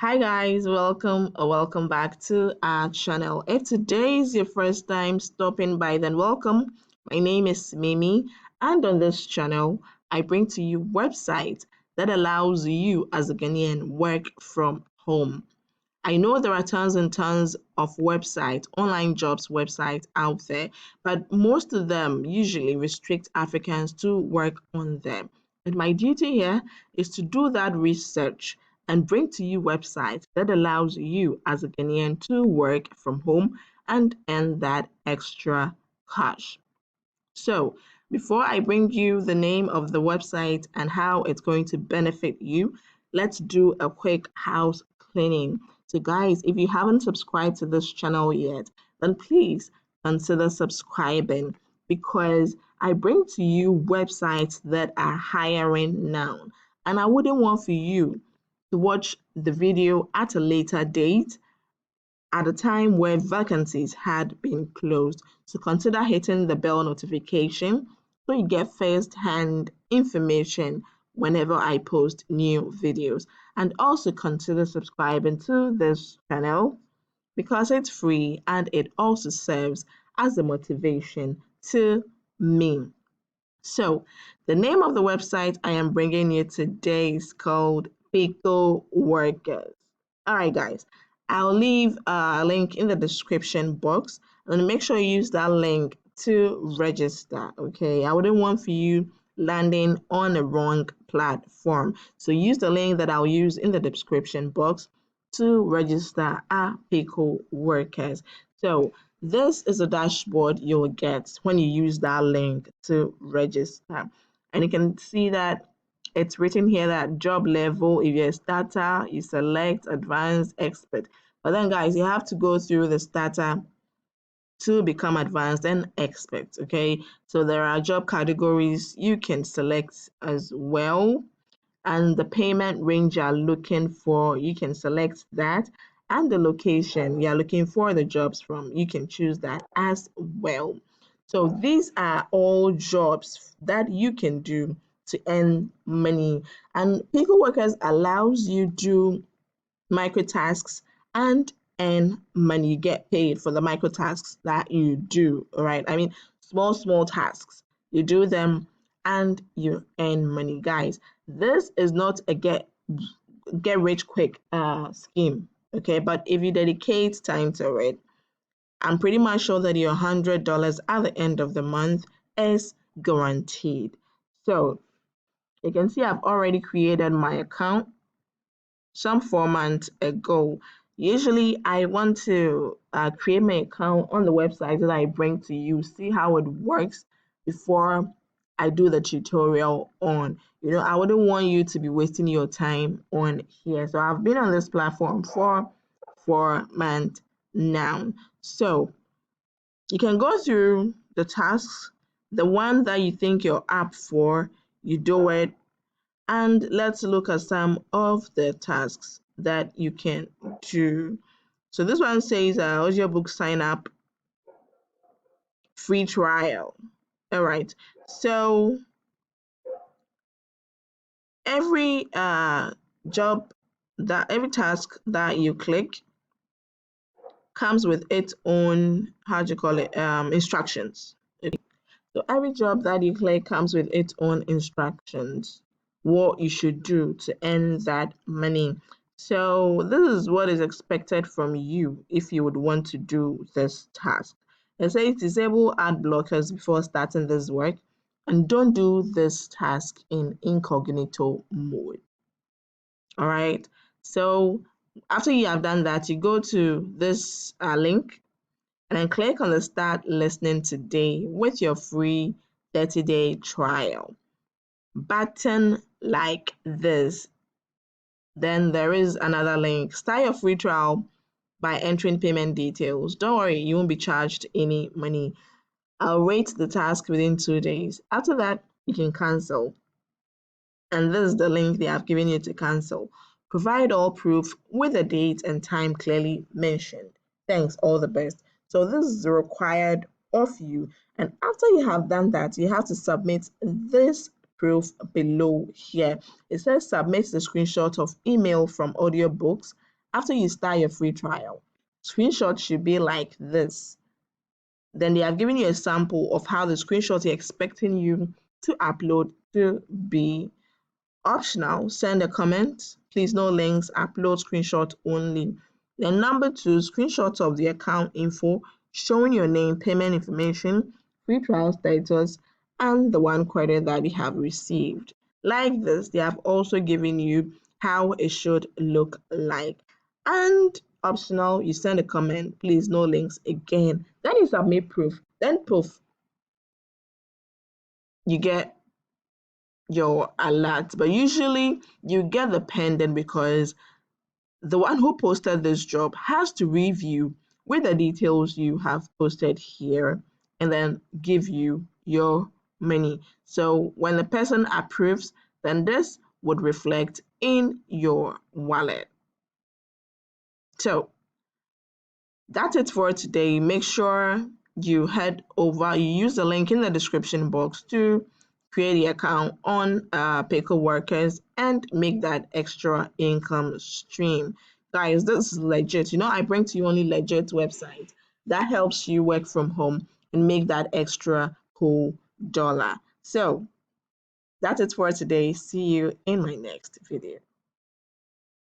Hi guys, welcome or welcome back to our channel. If today is your first time stopping by, then welcome. My name is Mimi, and on this channel, I bring to you websites that allows you as a Ghanaian work from home. I know there are tons and tons of websites, online jobs websites out there, but most of them usually restrict Africans to work on them. And my duty here is to do that research and bring to you websites that allows you as a Ghanaian to work from home and earn that extra cash. So, before I bring you the name of the website and how it's going to benefit you, let's do a quick house cleaning. So, guys, if you haven't subscribed to this channel yet, then please consider subscribing because I bring to you websites that are hiring now. And I wouldn't want for you to watch the video at a later date at a time where vacancies had been closed. So consider hitting the bell notification so you get first-hand information whenever I post new videos. And also consider subscribing to this channel because it's free and it also serves as a motivation to me. So, the name of the website I am bringing you today is called Pico Workers. All right, guys, I'll leave a link in the description box and make sure you use that link to register. Okay, I wouldn't want for you landing on a wrong platform. So, use the link that I'll use in the description box to register at Pico Workers. So, this is a dashboard you'll get when you use that link to register. And you can see that it's written here that job level, if you're a starter, you select advanced expert. But then guys, you have to go through the starter to become advanced and expert. Okay, so there are job categories you can select as well, and the payment range you're looking for, you can select that, and the location you're looking for the jobs from, you can choose that as well. So these are all jobs that you can do to earn money, and Pico Workers allows you to micro tasks and earn money. You get paid for the micro tasks that you do, all right? I mean, small tasks. You do them and you earn money. Guys, this is not a get rich quick scheme, okay? But if you dedicate time to it, I'm pretty much sure that your $100 at the end of the month is guaranteed. So you can see I've already created my account some 4 months ago. Usually, I want to create my account on the website that I bring to you, see how it works before I do the tutorial on. I wouldn't want you to be wasting your time on here. So I've been on this platform for 4 months now. So you can go through the tasks, the one that you think you're up for, you do it, and let's look at some of the tasks that you can do. So this one says audiobook sign up free trial. All right. So every every task that you click comes with its own, how do you call it, instructions. Okay. So every job that you click comes with its own instructions, what you should do to earn that money. So this is what is expected from you if you would want to do this task. It says disable ad blockers before starting this work and don't do this task in incognito mode. All right. So after you have done that, you go to this link and then click on the start listening today with your free 30-day trial button like this. Then there is another link. Start your free trial by entering payment details. Don't worry, you won't be charged any money. I'll rate the task within 2 days. After that, you can cancel. And this is the link they have given you to cancel. Provide all proof with the date and time clearly mentioned. Thanks, all the best. So this is required of you. And after you have done that, you have to submit this proof below here. It says submit the screenshot of email from audiobooks after you start your free trial, screenshot should be like this. Then they have given you a sample of how the screenshot they're expecting you to upload to be. Optional, send a comment. Please no links, upload screenshot only. Then number 2, screenshots of the account info showing your name, payment information, free trial status, and the one credit that you have received. Like this, they have also given you how it should look like. And optional, you send a comment. Please no links again. Then you submit proof. Then poof, you get your alert. But usually you get the pending because the one who posted this job has to review with the details you have posted here and then give you your money. So when the person approves, then this would reflect in your wallet. So that's it for today. Make sure you head over, you use the link in the description box to create the account on Pickle Workers and make that extra income stream. Guys, this is legit. I bring to you only legit websites that helps you work from home and make that extra cool dollar. So that's it for today. See you in my next video.